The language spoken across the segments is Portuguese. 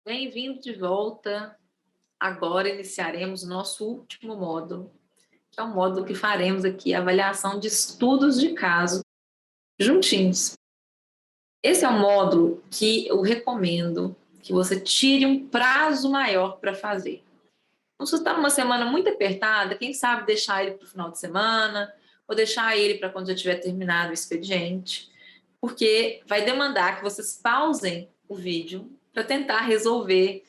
Bem-vindo de volta. Agora iniciaremos o nosso último módulo, que é o módulo que faremos aqui, a avaliação de estudos de caso juntinhos. Esse é um módulo que eu recomendo que você tire um prazo maior para fazer. Então, se você está numa semana muito apertada, quem sabe deixar ele para o final de semana, ou deixar ele para quando já tiver terminado o expediente, porque vai demandar que vocês pausem o vídeo para tentar resolver.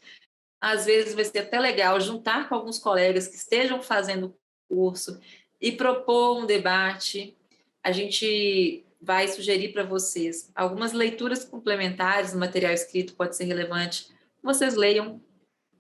Às vezes vai ser até legal juntar com alguns colegas que estejam fazendo o curso e propor um debate. A gente vai sugerir para vocês algumas leituras complementares, o material escrito pode ser relevante, vocês leiam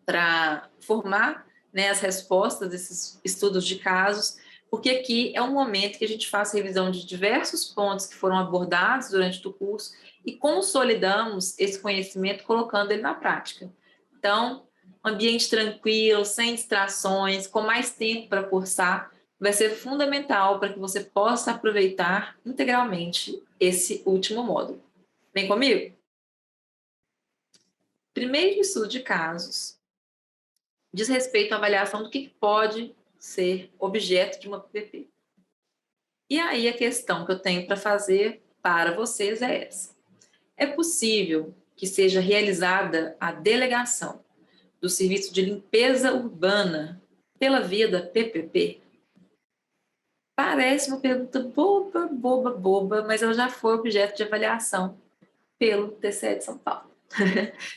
para formar, né, as respostas desses estudos de casos, porque aqui é um momento que a gente faz revisão de diversos pontos que foram abordados durante o curso e consolidamos esse conhecimento colocando ele na prática. Então, um ambiente tranquilo, sem distrações, com mais tempo para cursar, vai ser fundamental para que você possa aproveitar integralmente esse último módulo. Vem comigo? Primeiro estudo de casos diz respeito à avaliação do que pode ser objeto de uma PPP. E aí a questão que eu tenho para fazer para vocês é essa. É possível que seja realizada a delegação do serviço de limpeza urbana pela via da PPP? Parece uma pergunta boba, boba, boba, mas ela já foi objeto de avaliação pelo TCE de São Paulo.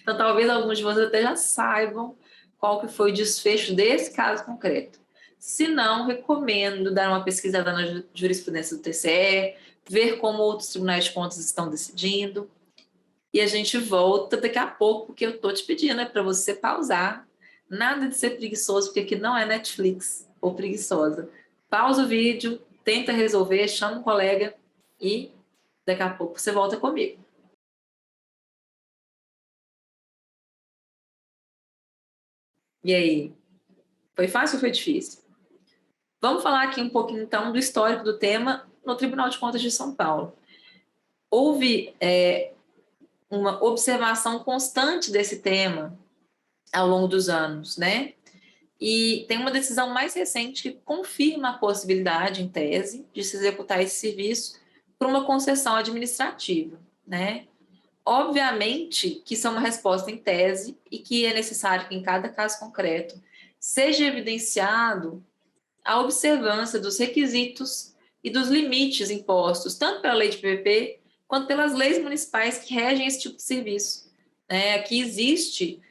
Então, talvez alguns de vocês até já saibam qual que foi o desfecho desse caso concreto. Se não, recomendo dar uma pesquisada na jurisprudência do TCE, ver como outros tribunais de contas estão decidindo. E a gente volta daqui a pouco, porque eu estou te pedindo, para você pausar. Nada de ser preguiçoso, porque aqui não é Netflix ou preguiçosa. Pausa o vídeo, tenta resolver, chama um colega e daqui a pouco você volta comigo. E aí, foi fácil ou foi difícil? Vamos falar aqui um pouquinho, então, do histórico do tema no Tribunal de Contas de São Paulo. Houve uma observação constante desse tema ao longo dos anos, né? E tem uma decisão mais recente que confirma a possibilidade, em tese, de se executar esse serviço por uma concessão administrativa, né? Obviamente que isso é uma resposta em tese e que é necessário que, em cada caso concreto, seja evidenciado a observância dos requisitos e dos limites impostos, tanto pela lei de PPP, quanto pelas leis municipais que regem esse tipo de serviço. Aqui existe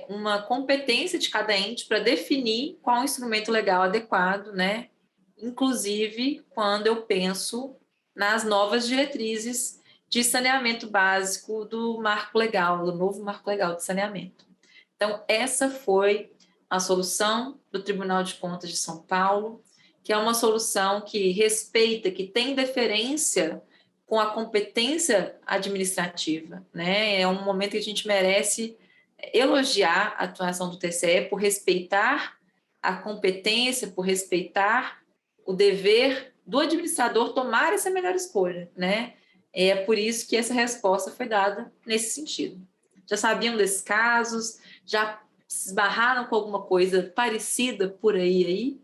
uma competência de cada ente para definir qual é o instrumento legal adequado, né? Inclusive quando eu penso nas novas diretrizes de saneamento básico do marco legal, do novo marco legal de saneamento. Então, essa foi a solução do Tribunal de Contas de São Paulo, que é uma solução que respeita, que tem deferência com a competência administrativa, né? É um momento que a gente merece elogiar a atuação do TCE por respeitar a competência, por respeitar o dever do administrador tomar essa melhor escolha, né? É por isso que essa resposta foi dada nesse sentido. Já sabiam desses casos? Já se esbarraram com alguma coisa parecida por aí?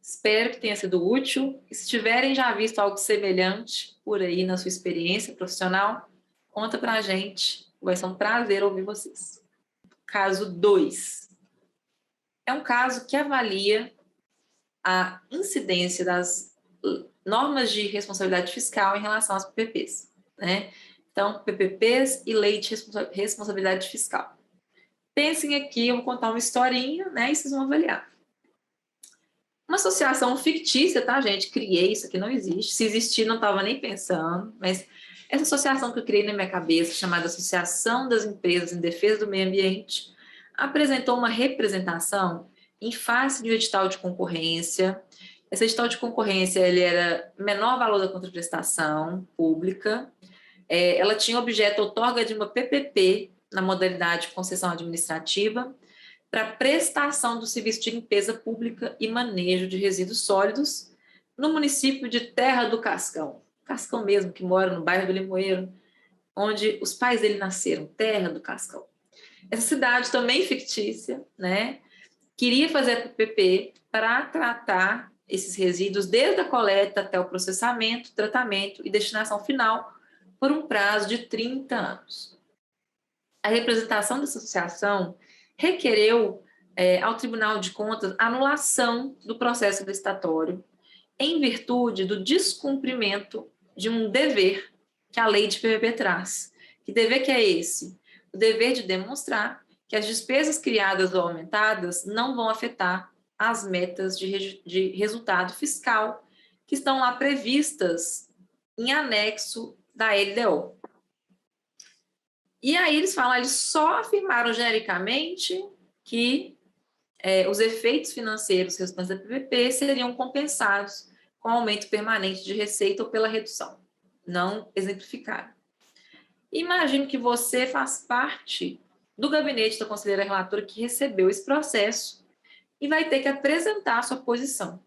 Espero que tenha sido útil. E se tiverem já visto algo semelhante por aí na sua experiência profissional, conta pra gente. Vai ser um prazer ouvir vocês. Caso 2. É um caso que avalia a incidência das normas de responsabilidade fiscal em relação às PPPs, né? Então, PPPs e lei de responsabilidade fiscal. Pensem aqui, eu vou contar uma historinha, né? E vocês vão avaliar. Uma associação fictícia, tá, gente? Criei, isso aqui não existe. Se existir, não estava nem pensando, mas essa associação que eu criei na minha cabeça, chamada Associação das Empresas em Defesa do Meio Ambiente, apresentou uma representação em face de um edital de concorrência. Esse edital de concorrência ele era menor valor da contraprestação pública. Ela tinha objeto outorga de uma PPP na modalidade de concessão administrativa para prestação do serviço de limpeza pública e manejo de resíduos sólidos no município de Terra do Cascão. Cascão mesmo, que mora no bairro do Limoeiro, onde os pais dele nasceram, Terra do Cascão. Essa cidade também fictícia, né, queria fazer a PPP para tratar esses resíduos desde a coleta até o processamento, tratamento e destinação final por um prazo de 30 anos. A representação dessa associação requereu ao Tribunal de Contas a anulação do processo licitatório em virtude do descumprimento de um dever que a lei de PPP traz. Que dever que é esse? O dever de demonstrar que as despesas criadas ou aumentadas não vão afetar as metas de resultado fiscal que estão lá previstas em anexo da LDO. E aí eles falam, eles só afirmaram genericamente que os efeitos financeiros resultantes da PPP seriam compensados com aumento permanente de receita ou pela redução. Não exemplificaram. Imagino que você faz parte do gabinete da conselheira relatora que recebeu esse processo e vai ter que apresentar a sua posição.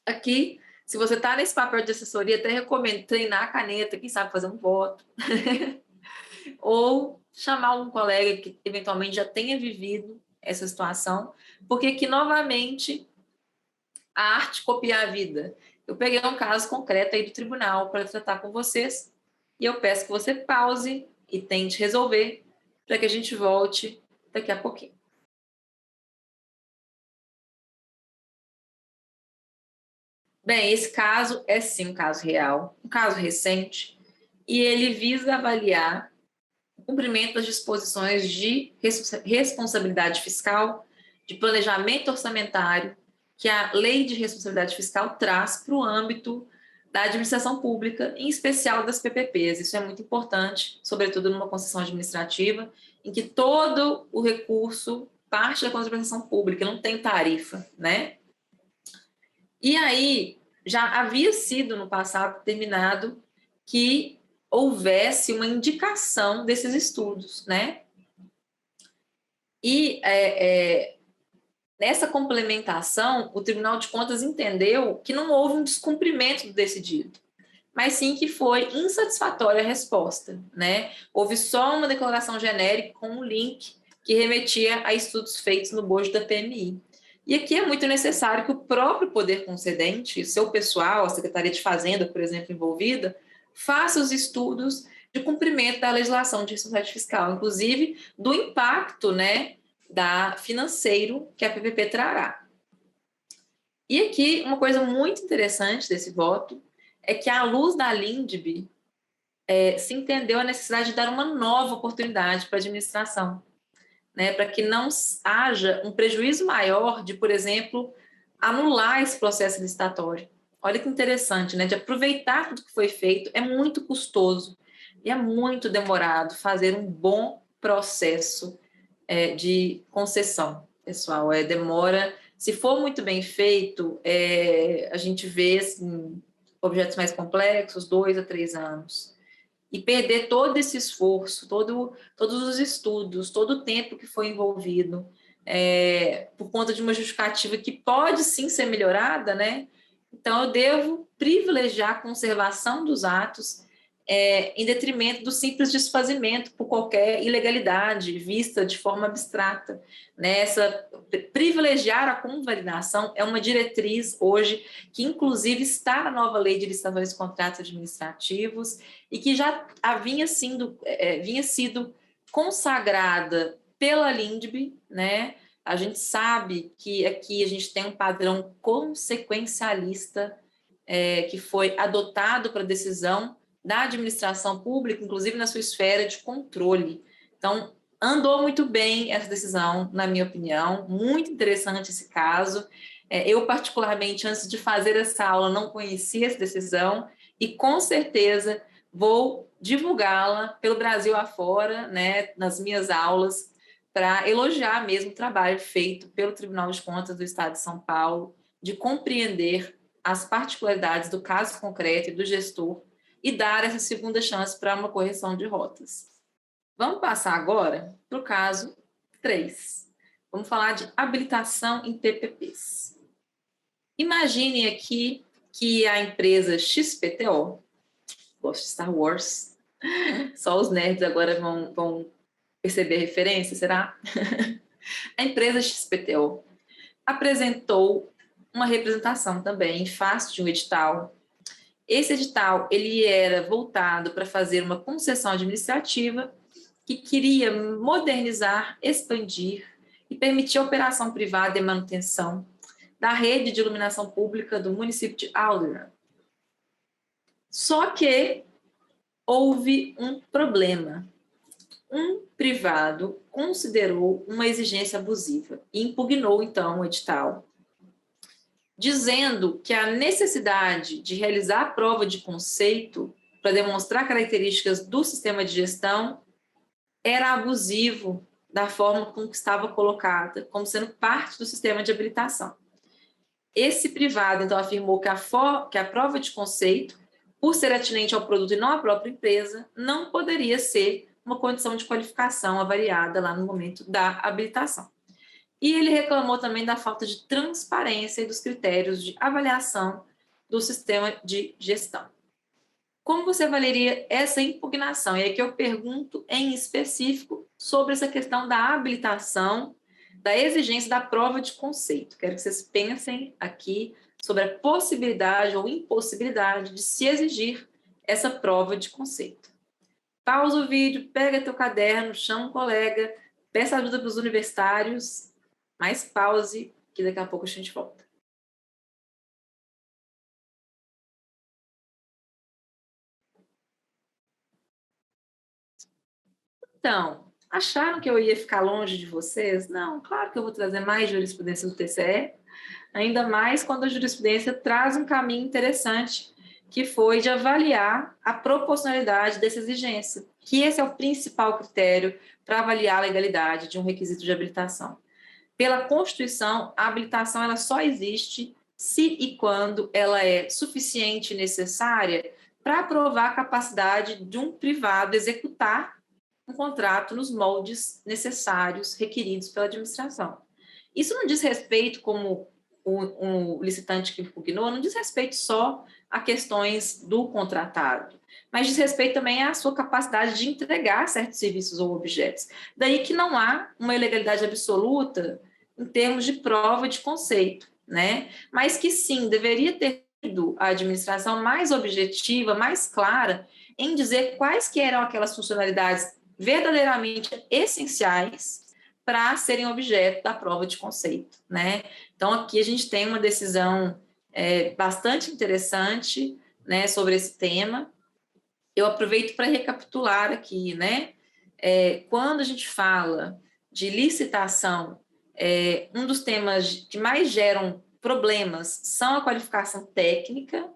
Aqui, se você está nesse papel de assessoria, até recomendo treinar a caneta, quem sabe fazer um voto. Ou chamar um colega que eventualmente já tenha vivido essa situação, porque aqui, novamente, a arte copia a vida. Eu peguei um caso concreto aí do tribunal para tratar com vocês e eu peço que você pause e tente resolver para que a gente volte daqui a pouquinho. Bem, esse caso é sim um caso real, um caso recente, e ele visa avaliar o cumprimento das disposições de responsabilidade fiscal, de planejamento orçamentário, que a Lei de Responsabilidade Fiscal traz para o âmbito da administração pública, em especial das PPPs. Isso é muito importante, sobretudo numa concessão administrativa, em que todo o recurso parte da contratação pública, não tem tarifa, né? E aí, já havia sido no passado determinado que houvesse uma indicação desses estudos, né? E nessa complementação, o Tribunal de Contas entendeu que não houve um descumprimento do decidido, mas sim que foi insatisfatória a resposta, né? Houve só uma declaração genérica com um link que remetia a estudos feitos no bojo da PMI. E aqui é muito necessário que o próprio poder concedente, seu pessoal, a Secretaria de Fazenda, por exemplo, envolvida, faça os estudos de cumprimento da legislação de responsabilidade fiscal, inclusive do impacto, né, financeiro que a PPP trará. E aqui, uma coisa muito interessante desse voto é que, à luz da LINDB, se entendeu a necessidade de dar uma nova oportunidade para a administração, né, para que não haja um prejuízo maior de, por exemplo, anular esse processo licitatório. Olha que interessante, né, de aproveitar tudo que foi feito. É muito custoso e é muito demorado fazer um bom processo de concessão, pessoal. Demora. Se for muito bem feito, a gente vê assim, objetos mais complexos, 2 a 3 anos. E perder todo esse esforço, todos os estudos, todo o tempo que foi envolvido, por conta de uma justificativa que pode sim ser melhorada, né? Então, eu devo privilegiar a conservação dos atos em detrimento do simples desfazimento por qualquer ilegalidade vista de forma abstrata. Né? Privilegiar a convalidação é uma diretriz hoje que, inclusive, está na nova lei de licitações e contratos administrativos e que já vinha sido consagrada pela LINDB, né? A gente sabe que aqui a gente tem um padrão consequencialista que foi adotado para decisão da administração pública, inclusive na sua esfera de controle. Então, andou muito bem essa decisão, na minha opinião, muito interessante esse caso. Eu, particularmente, antes de fazer essa aula, não conhecia essa decisão e, com certeza, vou divulgá-la pelo Brasil afora, né, nas minhas aulas, para elogiar mesmo o trabalho feito pelo Tribunal de Contas do Estado de São Paulo, de compreender as particularidades do caso concreto e do gestor e dar essa segunda chance para uma correção de rotas. Vamos passar agora para o caso 3. Vamos falar de habilitação em PPPs. Imagine aqui que a empresa XPTO, gosto de Star Wars, só os nerds agora vão Perceber a referência, será? A empresa XPTO apresentou uma representação também em face de um edital. Esse edital ele era voltado para fazer uma concessão administrativa que queria modernizar, expandir e permitir a operação privada e manutenção da rede de iluminação pública do município de Alderan. Só que houve um problema. Um privado considerou uma exigência abusiva e impugnou, então, o edital, dizendo que a necessidade de realizar a prova de conceito para demonstrar características do sistema de gestão era abusivo da forma como estava colocada, como sendo parte do sistema de habilitação. Esse privado, então, afirmou que a prova de conceito, por ser atinente ao produto e não à própria empresa, não poderia ser uma condição de qualificação avaliada lá no momento da habilitação. E ele reclamou também da falta de transparência e dos critérios de avaliação do sistema de gestão. Como você avaliaria essa impugnação? E aqui eu pergunto em específico sobre essa questão da habilitação, da exigência da prova de conceito. Quero que vocês pensem aqui sobre a possibilidade ou impossibilidade de se exigir essa prova de conceito. Pausa o vídeo, pega teu caderno, chama um colega, peça ajuda para os universitários, mas pause, que daqui a pouco a gente volta. Então, acharam que eu ia ficar longe de vocês? Não, claro que eu vou trazer mais jurisprudência do TCE, ainda mais quando a jurisprudência traz um caminho interessante, que foi de avaliar a proporcionalidade dessa exigência, que esse é o principal critério para avaliar a legalidade de um requisito de habilitação. Pela Constituição, a habilitação ela só existe se e quando ela é suficiente e necessária para provar a capacidade de um privado executar um contrato nos moldes necessários requeridos pela administração. Isso não diz respeito, como o licitante que impugnou, não diz respeito só a questões do contratado, mas diz respeito também à sua capacidade de entregar certos serviços ou objetos. Daí que não há uma ilegalidade absoluta em termos de prova de conceito, né? Mas que sim, deveria ter sido a administração mais objetiva, mais clara, em dizer quais que eram aquelas funcionalidades verdadeiramente essenciais para serem objeto da prova de conceito, né? Então, aqui a gente tem uma decisão bastante interessante, né, sobre esse tema. Eu aproveito para recapitular aqui, né? Quando a gente fala de licitação, um dos temas que mais geram problemas são a qualificação técnica.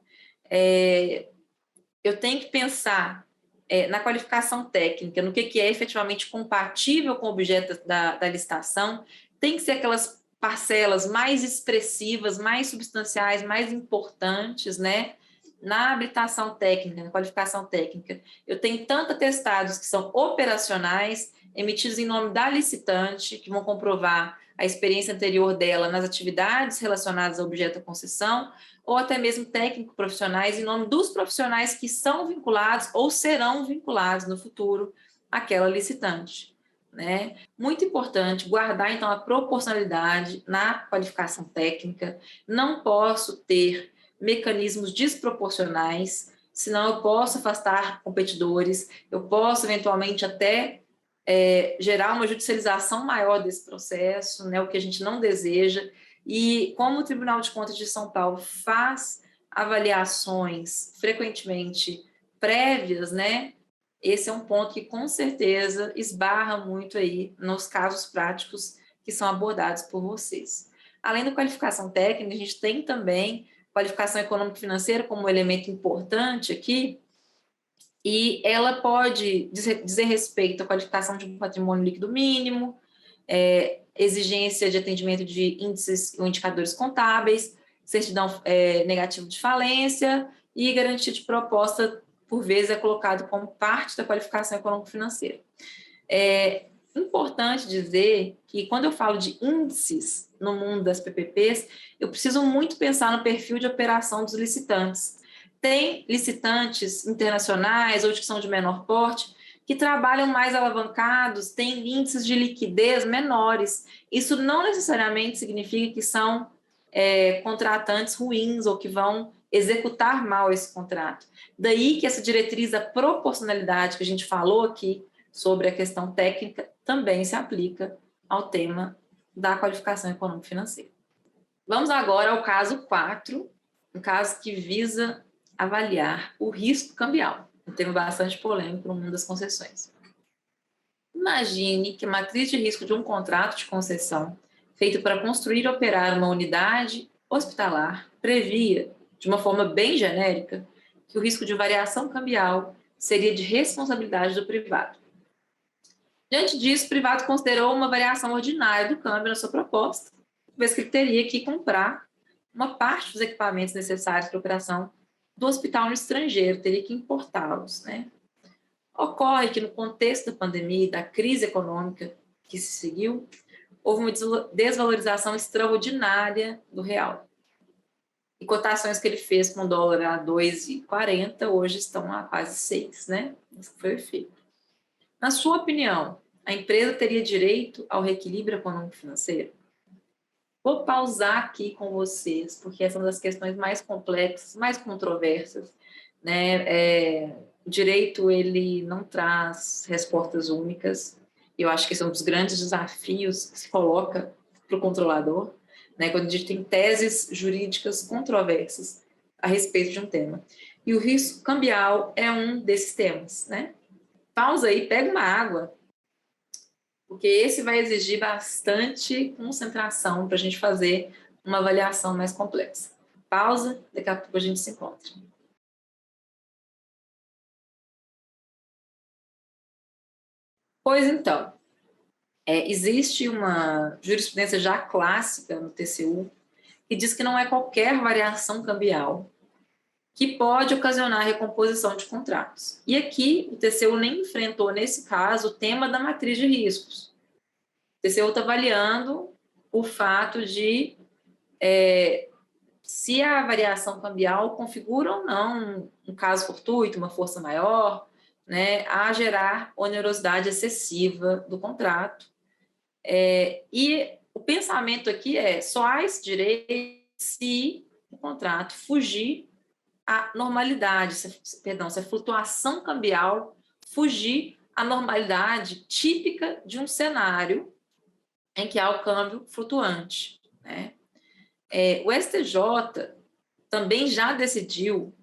Eu tenho que pensar na qualificação técnica, no que é efetivamente compatível com o objeto da licitação, tem que ser aquelas parcelas mais expressivas, mais substanciais, mais importantes, né? Na habilitação técnica, na qualificação técnica, eu tenho tanto atestados que são operacionais, emitidos em nome da licitante, que vão comprovar a experiência anterior dela nas atividades relacionadas ao objeto da concessão, ou até mesmo técnicos profissionais, em nome dos profissionais que são vinculados ou serão vinculados no futuro àquela licitante, né? Muito importante guardar, então, a proporcionalidade na qualificação técnica. Não posso ter mecanismos desproporcionais, senão eu posso afastar competidores, eu posso, eventualmente, até gerar uma judicialização maior desse processo, né, o que a gente não deseja. E como o Tribunal de Contas de São Paulo faz avaliações frequentemente prévias, né, esse é um ponto que com certeza esbarra muito aí nos casos práticos que são abordados por vocês. Além da qualificação técnica, a gente tem também qualificação econômico-financeira como um elemento importante aqui, e ela pode dizer respeito à qualificação de um patrimônio líquido mínimo, exigência de atendimento de índices ou indicadores contábeis, certidão negativa de falência e garantia de proposta, por vezes, é colocado como parte da qualificação econômico-financeira. É importante dizer que, quando eu falo de índices no mundo das PPPs, eu preciso muito pensar no perfil de operação dos licitantes. Tem licitantes internacionais ou que são de menor porte que trabalham mais alavancados têm índices de liquidez menores. Isso não necessariamente significa que são contratantes ruins ou que vão executar mal esse contrato. Daí que essa diretriz da proporcionalidade que a gente falou aqui sobre a questão técnica também se aplica ao tema da qualificação econômico-financeira. Vamos agora ao caso 4, um caso que visa avaliar o risco cambial, um tema bastante polêmico no mundo das concessões. Imagine que a matriz de risco de um contrato de concessão feito para construir e operar uma unidade hospitalar previa, de uma forma bem genérica, que o risco de variação cambial seria de responsabilidade do privado. Diante disso, o privado considerou uma variação ordinária do câmbio na sua proposta, vez que ele teria que comprar uma parte dos equipamentos necessários para a operação do hospital no estrangeiro, teria que importá-los, né? Ocorre que no contexto da pandemia e da crise econômica que se seguiu, houve uma desvalorização extraordinária do real. E cotações que ele fez com o dólar a 2,40 hoje estão a quase 6, né? Esse foi o efeito. Na sua opinião, a empresa teria direito ao reequilíbrio econômico-financeiro? Vou pausar aqui com vocês, porque essa é uma das questões mais complexas, mais controversas, né? O direito, ele não traz respostas únicas. Eu acho que esse é um dos grandes desafios que se coloca para o controlador, né? Quando a gente tem teses jurídicas controversas a respeito de um tema. E o risco cambial é um desses temas, né? Pausa aí, pega uma água, porque esse vai exigir bastante concentração para a gente fazer uma avaliação mais complexa. Pausa, daqui a pouco a gente se encontra. Pois então, existe uma jurisprudência já clássica no TCU que diz que não é qualquer variação cambial que pode ocasionar recomposição de contratos. E aqui o TCU nem enfrentou, nesse caso, o tema da matriz de riscos. O TCU está avaliando o fato de se a variação cambial configura ou não um caso fortuito, uma força maior, né, a gerar onerosidade excessiva do contrato. E o pensamento aqui só há esse direito se o contrato fugir à normalidade, se a flutuação cambial fugir à normalidade típica de um cenário em que há o câmbio flutuante, né? O STJ também já decidiu,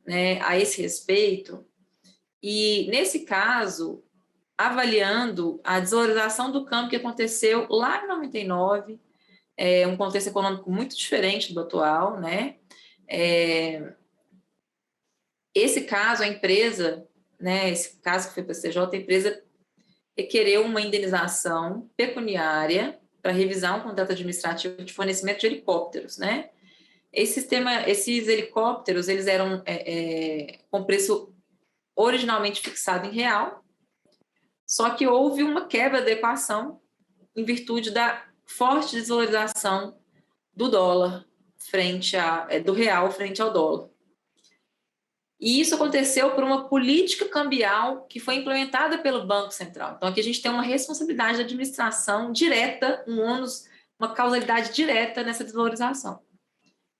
né, a esse respeito, e nesse caso, avaliando a desvalorização do câmbio que aconteceu lá em 99, um contexto econômico muito diferente do atual, né? Esse caso, a empresa, né, esse caso que foi para o STJ, a empresa requereu uma indenização pecuniária para revisar um contrato administrativo de fornecimento de helicópteros, né? Esses helicópteros, eles eram com preço originalmente fixado em real, só que houve uma quebra da equação em virtude da forte desvalorização do dólar do real frente ao dólar. E isso aconteceu por uma política cambial que foi implementada pelo Banco Central. Então, aqui a gente tem uma responsabilidade de administração direta, um ônus, uma causalidade direta nessa desvalorização,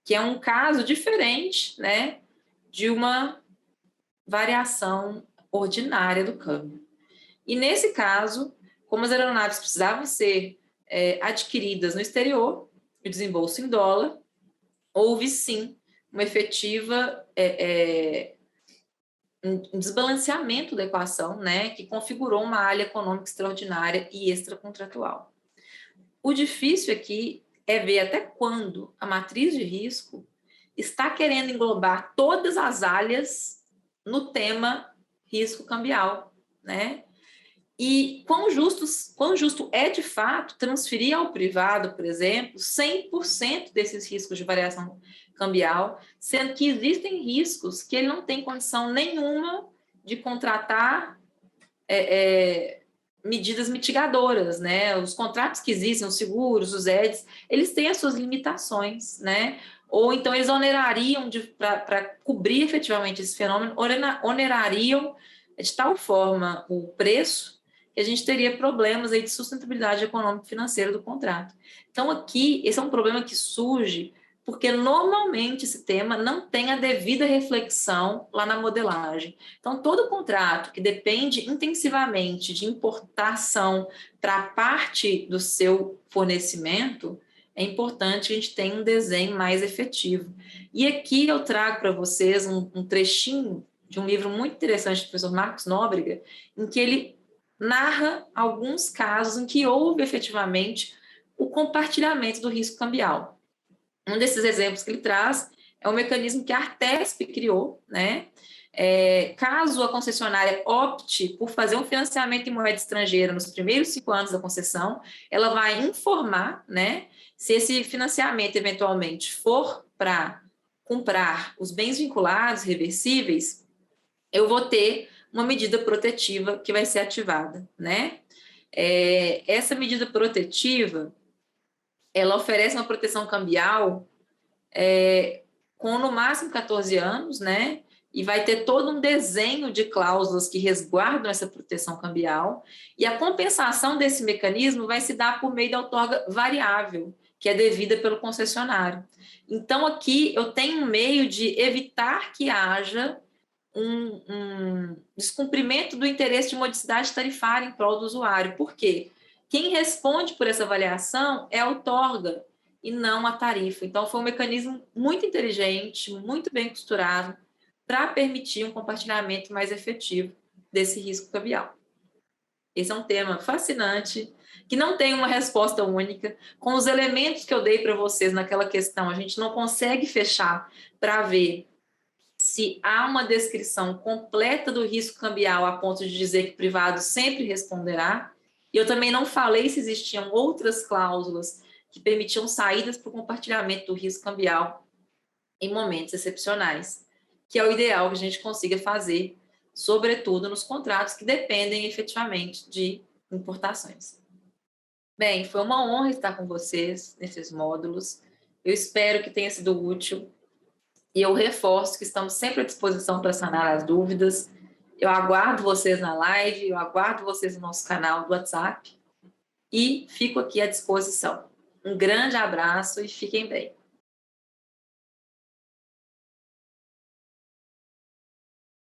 que é um caso diferente, né, de uma variação ordinária do câmbio. E nesse caso, como as aeronaves precisavam ser adquiridas no exterior, o desembolso em dólar, houve sim uma efetiva um desbalanceamento da equação, né, que configurou uma área econômica extraordinária e extracontratual. O difícil aqui é ver até quando a matriz de risco está querendo englobar todas as áreas no tema risco cambial, né? E quão justo é, de fato, transferir ao privado, por exemplo, 100% desses riscos de variação cambial, sendo que existem riscos que ele não tem condição nenhuma de contratar medidas mitigadoras, né? Os contratos que existem, os seguros, os EDs, eles têm as suas limitações, né? Ou então eles onerariam, para cobrir efetivamente esse fenômeno, onerariam é de tal forma o preço que a gente teria problemas aí de sustentabilidade econômica e financeira do contrato. Então, aqui, esse é um problema que surge porque normalmente esse tema não tem a devida reflexão lá na modelagem. Então, todo contrato que depende intensivamente de importação para parte do seu fornecimento, é importante que a gente tenha um desenho mais efetivo. E aqui eu trago para vocês um trechinho de um livro muito interessante do professor Marcos Nóbrega, em que ele narra alguns casos em que houve efetivamente o compartilhamento do risco cambial. Um desses exemplos que ele traz é o mecanismo que a Artesp criou, né? Caso a concessionária opte por fazer um financiamento em moeda estrangeira nos primeiros 5 anos da concessão, ela vai informar, né, se esse financiamento eventualmente for para comprar os bens vinculados, reversíveis, eu vou ter uma medida protetiva que vai ser ativada, né? Essa medida protetiva, ela oferece uma proteção cambial com no máximo 14 anos, né? E vai ter todo um desenho de cláusulas que resguardam essa proteção cambial, e a compensação desse mecanismo vai se dar por meio da outorga variável, que é devida pelo concessionário. Então, aqui eu tenho um meio de evitar que haja um descumprimento do interesse de modicidade tarifária em prol do usuário. Por quê? Quem responde por essa avaliação é a outorga e não a tarifa. Então, foi um mecanismo muito inteligente, muito bem costurado, para permitir um compartilhamento mais efetivo desse risco cambial. Esse é um tema fascinante, que não tem uma resposta única. Com os elementos que eu dei para vocês naquela questão, a gente não consegue fechar para ver se há uma descrição completa do risco cambial a ponto de dizer que o privado sempre responderá. E eu também não falei se existiam outras cláusulas que permitiam saídas para o compartilhamento do risco cambial em momentos excepcionais, que é o ideal que a gente consiga fazer, sobretudo nos contratos que dependem efetivamente de importações. Bem, foi uma honra estar com vocês nesses módulos. Eu espero que tenha sido útil. E eu reforço que estamos sempre à disposição para sanar as dúvidas. Eu aguardo vocês na live, eu aguardo vocês no nosso canal do WhatsApp e fico aqui à disposição. Um grande abraço e fiquem bem.